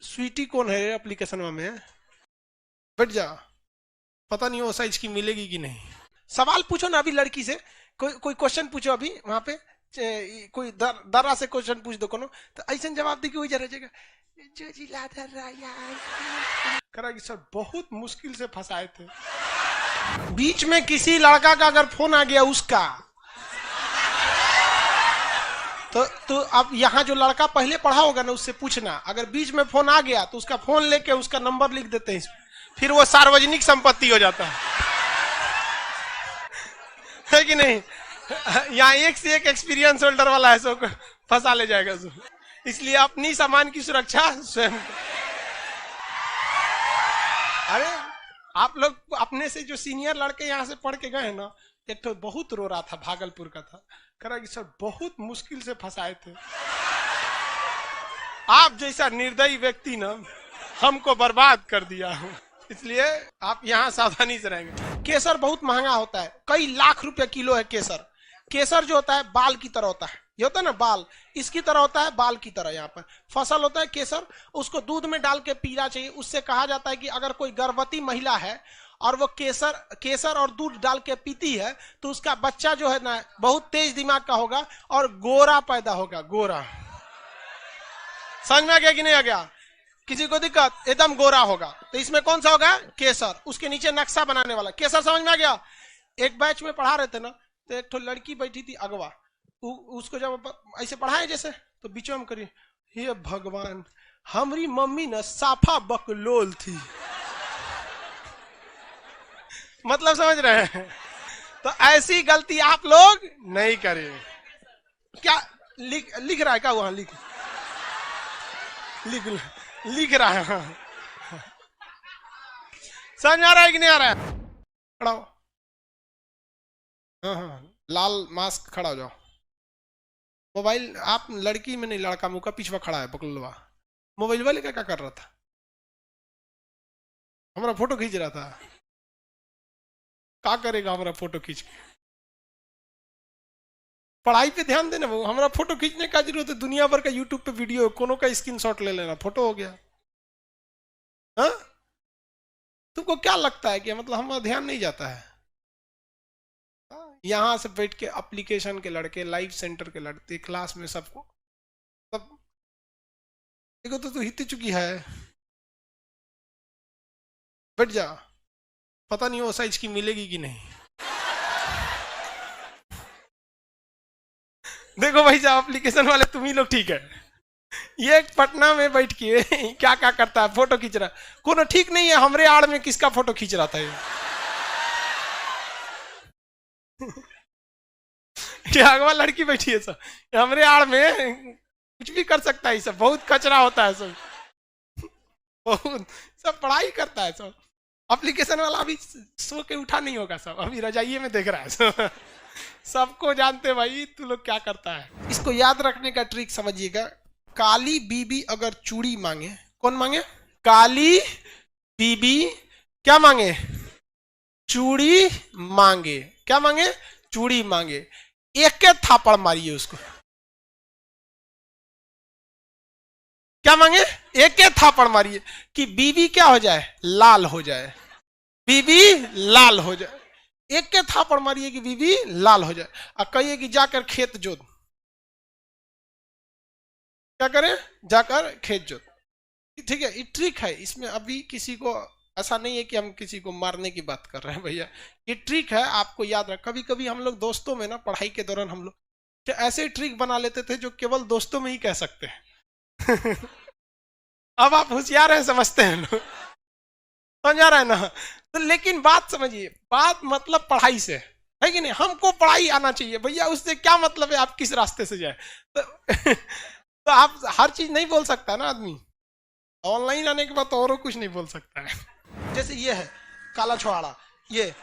स्वीटी कौन है एप्लीकेशन में? बैठ जा, पता नहीं वो साइज की मिलेगी कि नहीं। सवाल पूछो ना अभी लड़की से, कोई क्वेश्चन पूछो अभी वहां पे, कोई दर्रा से क्वेश्चन पूछ दो कोनो, तो ऐसा जवाब दे कि वही जरा जगह जो जिला दर्रा यार करेगी सर, बहुत मुश्किल से फंसाए थे। बीच में किसी लड़का का अगर फोन आ गया उसका, तो अब यहाँ जो लड़का पहले पढ़ा होगा ना उससे पूछना, अगर बीच में फोन आ गया तो उसका फोन लेके उसका नंबर लिख देते हैं, फिर वो सार्वजनिक संपत्ति हो जाता है कि नहीं। यहाँ एक से एक एक्सपीरियंस होल्डर वाला है, सो फंसा ले जाएगा सो। इसलिए अपनी सामान की सुरक्षा स्वयं। अरे आप लोग अपने से जो सीनियर लड़के यहाँ से पढ़ के गए ना, एक तो बहुत रो रहा था, भागलपुर का था, कह रहा कि सर बहुत मुश्किल से फंसाए थे, आप जैसा निर्दयी व्यक्ति ना हमको बर्बाद कर दिया। इसलिए आप यहाँ सावधानी से रहेंगे। केसर बहुत महंगा होता है, कई लाख रुपए किलो है केसर। केसर जो होता है बाल की तरह होता है, ये होता है ना बाल, इसकी तरह होता है, बाल की तरह यहाँ पर फसल होता है केसर। उसको दूध में डाल के पीना चाहिए। उससे कहा जाता है कि अगर कोई गर्भवती महिला है और वो केसर और दूध डाल के पीती है तो उसका बच्चा जो है ना बहुत तेज दिमाग का होगा और गोरा पैदा होगा, गोरा। समझ में आ गया कि नहीं आ गया? किसी को दिक्कत? एकदम गोरा होगा। तो इसमें कौन सा होगा? केसर। उसके नीचे नक्शा बनाने वाला केसर। समझ में आ गया? एक बैच में पढ़ा रहे थे ना, तो एक तो लड़की बैठी थी अगवा, उसको जब ऐसे पढ़ाए जैसे, तो बीच में करी, हे भगवान हमारी मम्मी ना साफा बकलोल थी। मतलब समझ रहे हैं? तो ऐसी गलती आप लोग नहीं करें। क्या लिख रहा है क्या वहां? लिख रहा है। समझ आ रहा है कि नहीं आ रहा है? खड़ा हो। हाँ, लाल मास्क, खड़ा हो जाओ। मोबाइल आप लड़की में नहीं, लड़का मुंह का पीछवा खड़ा है बकलवा। मोबाइल वाले क्या कर रहा था? हमारा फोटो खींच रहा था। क्या करेगा हमारा फोटो खींच के? पढ़ाई पे ध्यान देना। वो हमारा फोटो खींचने का जरूरत है? दुनिया भर का यूट्यूब पे वीडियो, कोनो का स्क्रीनशॉट ले लेना, फोटो हो गया। हाँ, तुमको क्या लगता है कि मतलब हमारा ध्यान नहीं जाता है? यहां से बैठ के एप्लीकेशन के लड़के, लाइव सेंटर के लड़के, क्लास में सबको सब देखो तो हित चुकी है। बैठ जा, पता नहीं वो साइज की मिलेगी कि नहीं। देखो भाई साहब, एप्लीकेशन वाले तुम ही लोग ठीक है। ये पटना में बैठ के क्या क्या करता है, फोटो खींच रहा है। कोनो ठीक नहीं है, हमरे आड़ में किसका फोटो खींच रहा था ये? अगवा लड़की बैठी है सब, हमरे आड़ में कुछ भी कर सकता है। सब बहुत कचरा होता है, सब बहुत, सब पढ़ाई करता है सब। एप्लीकेशन वाला अभी सो के उठा नहीं होगा, सब अभी रजाइये में देख रहा है सब। सबको जानते भाई तू लोग क्या करता है। इसको याद रखने का ट्रिक समझिएगा। काली बीबी अगर चूड़ी मांगे, कौन मांगे? काली बीबी क्या मांगे? चूड़ी मांगे। क्या मांगे? चूड़ी मांगे। एक थापड़ मारिए उसको। क्या मांगे? एक थापड़ मारिए कि बीबी क्या हो जाए? लाल हो जाए। बीबी लाल हो जाए। एक के थापड़ मारिए कि बीबी लाल हो जाए। और कहिए कि जाकर खेत जोत। क्या करें? जाकर खेत जोत। ठीक है, ये ट्रिक है। इसमें अभी किसी को ऐसा नहीं है कि हम किसी को मारने की बात कर रहे हैं भैया, ये ट्रिक है, आपको याद रख। कभी कभी हम लोग दोस्तों में ना, पढ़ाई के दौरान हम लोग ऐसे ट्रिक बना लेते थे जो केवल दोस्तों में ही कह सकते हैं। अब आप होशियार हैं, समझते हैं लोग, समझ आ रहा है ना? तो लेकिन बात समझिए, बात मतलब पढ़ाई से है कि नहीं? हमको पढ़ाई आना चाहिए भैया, उससे क्या मतलब है आप किस रास्ते से जाए। तो आप हर चीज नहीं बोल सकता ना आदमी। ऑनलाइन आने के बाद तो और कुछ नहीं बोल सकता है। जैसे ये है काला छोड़ा, ये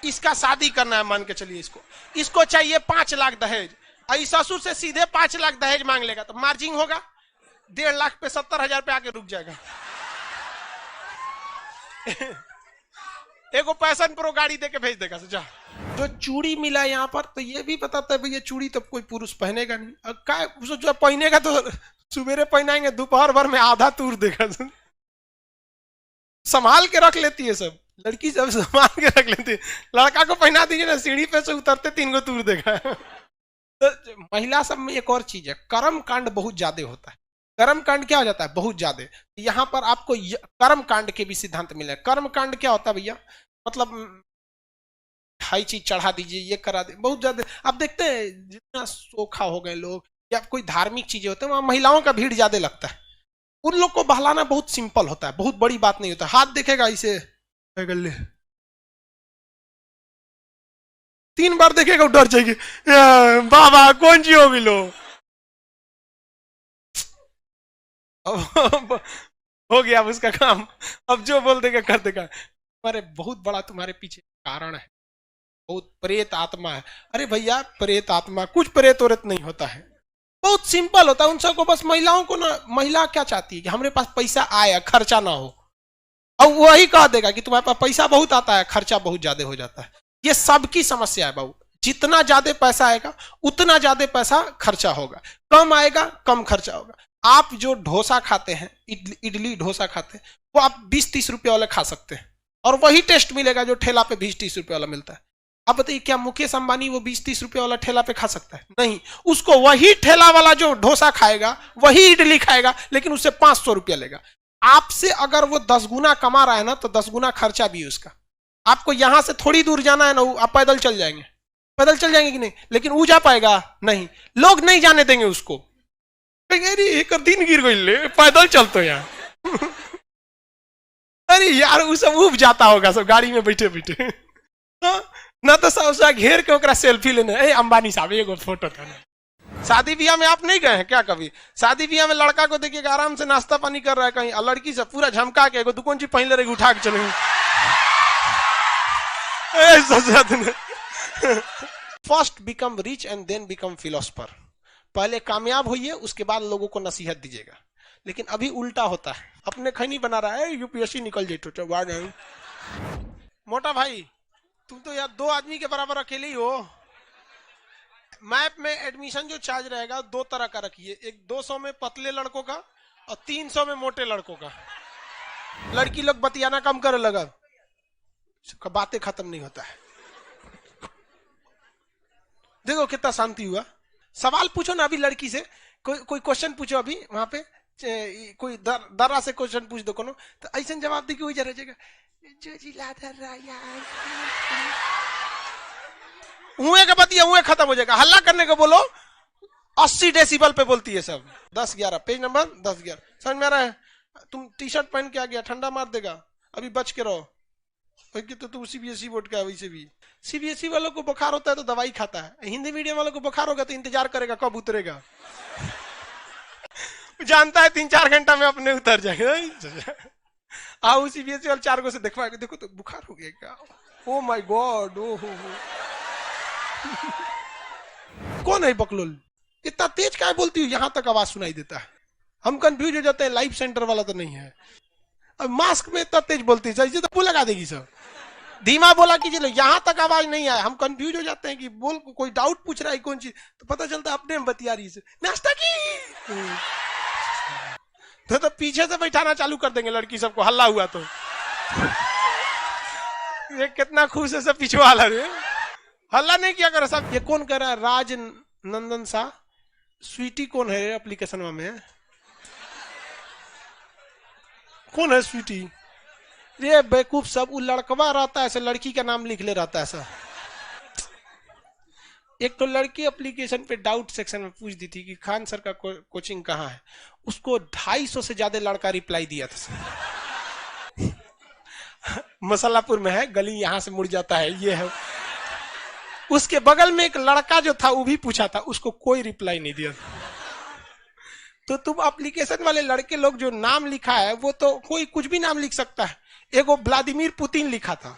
इसका शादी करना है, मान के चलिए इसको चाहिए 5 लाख दहेज। आई ससुर से सीधे 5 लाख दहेज मांग लेगा तो मार्जिन होगा 1.5 लाख पे 70,000 पे आके रुक जाएगा। एगो पैशन प्रो गाड़ी देके भेज देगा सोचा। जो चूड़ी मिला यहाँ पर, तो ये भी बताता है भैया चूड़ी तो कोई पुरुष पहनेगा नहीं। क्या जो पहनेगा तो सुबेरे पहनाएंगे, दोपहर भर में आधा तूर देगा। संभाल के रख लेती है सब लड़की, सब संभाल के रख लेती है। लड़का को पहना दीजिए ना, सीढ़ी पे से उतरते 3 गो तूर देगा। तो महिला सब में एक और चीज है, कर्म कांड बहुत ज्यादा होता है। कर्म कांड क्या हो जाता है? बहुत ज्यादा। यहाँ पर आपको कर्म कांड के भी सिद्धांत मिले। कर्म कांड क्या होता है भैया? मतलब हाई चीज चढ़ा दीजिए, ये करा दे, बहुत ज्यादा। आप देखते हैं जितना सोखा हो गए लोग या कोई धार्मिक चीजें होते हैं, वहां महिलाओं का भीड़ ज्यादा लगता है। उन लोग को बहलाना बहुत सिंपल होता है, बहुत बड़ी बात नहीं होता। हाथ देखेगा इसे, 3 बार देखेगा, डर जाएगी, बाबा कौन सी हो मिलो। हो गया उसका काम, अब जो बोल देगा कर देगा। अरे बहुत बड़ा तुम्हारे पीछे कारण है, बहुत प्रेत आत्मा है। अरे भैया प्रेत आत्मा, कुछ प्रेत औरत नहीं होता है, बहुत सिंपल होता है। उन सबको बस, महिलाओं को ना, महिला क्या चाहती है कि हमारे पास पैसा आया, खर्चा ना हो। और वही कह देगा कि तुम्हारे पास पैसा बहुत आता है, खर्चा बहुत ज्यादा हो जाता है। ये सबकी समस्या है बाबू। जितना ज्यादा पैसा आएगा उतना ज्यादा पैसा खर्चा होगा, कम आएगा कम खर्चा होगा। आप जो डोसा खाते हैं, इडली डोसा खाते हैं, वो आप 20-30 रुपए वाले खा सकते हैं और वही टेस्ट मिलेगा जो ठेला पे 20-30 रुपए वाला मिलता है। अब बताइए क्या मुकेश अंबानी वो 20-30 रुपए वाला ठेला पे खा सकता है? नहीं। उसको वही ठेला वाला जो डोसा खाएगा, वही इडली खाएगा, लेकिन उससे 500 रुपया लेगा। आपसे अगर वो 10 गुना कमा रहा है ना, तो 10 गुना खर्चा भी है उसका। आपको यहां से थोड़ी दूर जाना है ना, आप पैदल चल जाएंगे, पैदल चल जाएंगे कि नहीं, लेकिन वो जा पाएगा नहीं, लोग नहीं जाने देंगे उसको। अरे एक दिन गिर गई, पैदल चलते यहाँ। अरे यार वो सब उब जाता होगा सब गाड़ी में बैठे बैठे। ना तो सब घेर के ओकरा सेल्फी लेने, ए अंबानी साहब एगो फोटो था ना। शादी ब्याह में आप नहीं गए हैं क्या कभी? शादी ब्याह में लड़का को देखिएगा आराम से नाश्ता पानी कर रहा है कहीं, और लड़की से पूरा झमका के एगो दुकान चीज पहले रहेगी, उठा के चलेंगे। First become rich and then become philosopher. पहले कामयाब होइए, उसके बाद लोगों को नसीहत दीजिएगा। लेकिन अभी उल्टा होता है, अपने खैनी बना रहा है, यूपीएससी निकल जाए। मोटा भाई तुम तो यार 2 आदमी के बराबर अकेले ही हो। मैप में एडमिशन जो चार्ज रहेगा 2 तरह का रखिए, एक 200 में पतले लड़कों का और 300 में मोटे लड़कों का। लड़की लोग बतियाना कम करे लगा, बातें खत्म नहीं होता है। देखो कितना शांति हुआ। सवाल पूछो ना अभी लड़की से, कोई क्वेश्चन पूछो अभी वहां पे, कोई दर्रा से क्वेश्चन पूछ दो कोनो, तो ऐसा जवाब दे कि वही जरा जगह उहे का बतिया उहे खत्म हो जाएगा। हल्ला करने को बोलो 80 डेसिबल पे बोलती है सब। 10-11 पेज नंबर 10-11 समझ में आ रहा है? तुम टी शर्ट पहन के आ गया, ठंडा मार देगा, अभी बच के रहो। तो तुम सीबीएसई बोर्ड का है, वैसे भी सीबीएसई वालों को बुखार होता है तो दवाई खाता है, हिंदी मीडियम वालों को बुखार होगा तो इंतजार करेगा कब उतरेगा। जानता है 3-4 घंटा में अपने उतर जाएगा। आओ सीबीएसई वाले 4 गो से देखवा, देखो तो बुखार हो गया क्या? ओ माय गॉड, ओ हो। कौन है बकलोल? इतना तेज क्या बोलती हूँ, यहां तक आवाज सुनाई देता है। हम कंफ्यूज हो जाते हैं, लाइव सेंटर वाला तो नहीं है। अब मास्क में इतना तेज बोलती है, तो वो लगा देगी सब। धीमा बोला कीजिए, यहां तक आवाज नहीं आया, हम कंफ्यूज हो जाते हैं कि बोल कोई डाउट पूछ रहा है कौन चीज, तो पता चलता है अपने में बतिया रही है। नाश्ता की तो पीछे से बैठाना चालू कर देंगे लड़की सबको, हल्ला हुआ तो। ये कितना खुश है सब पीछे वाला रे, हल्ला नहीं किया करो सब। ये कौन कर रहा है? राज नंदन शाह। स्वीटी कौन है एप्लीकेशन में? कौन है स्वीटी? ये बेवकूफ सब, वो लड़कवा रहता है ऐसे, लड़की का नाम लिख ले रहता है ऐसा। एक तो लड़की एप्लीकेशन पे डाउट सेक्शन में पूछ दी थी कि खान सर का कोचिंग कहाँ है, उसको 250 से ज्यादा लड़का रिप्लाई दिया था। मसल्लापुर में है, गली यहां से मुड़ जाता है, ये है। उसके बगल में एक लड़का जो था वो भी पूछा था, उसको कोई रिप्लाई नहीं दिया। तो तुम एप्लीकेशन वाले लड़के लोग जो नाम लिखा है वो तो कोई कुछ भी नाम लिख सकता है। एगो व्लादिमीर पुतिन लिखा था,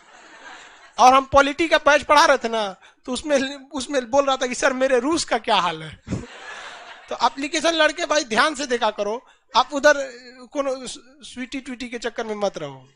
और हम पॉलिटी का बैच पढ़ा रहे थे ना, तो उसमें बोल रहा था कि सर मेरे रूस का क्या हाल है। तो एप्लीकेशन लड़के भाई ध्यान से देखा करो, आप उधर कोनो स्वीटी ट्वीटी के चक्कर में मत रहो।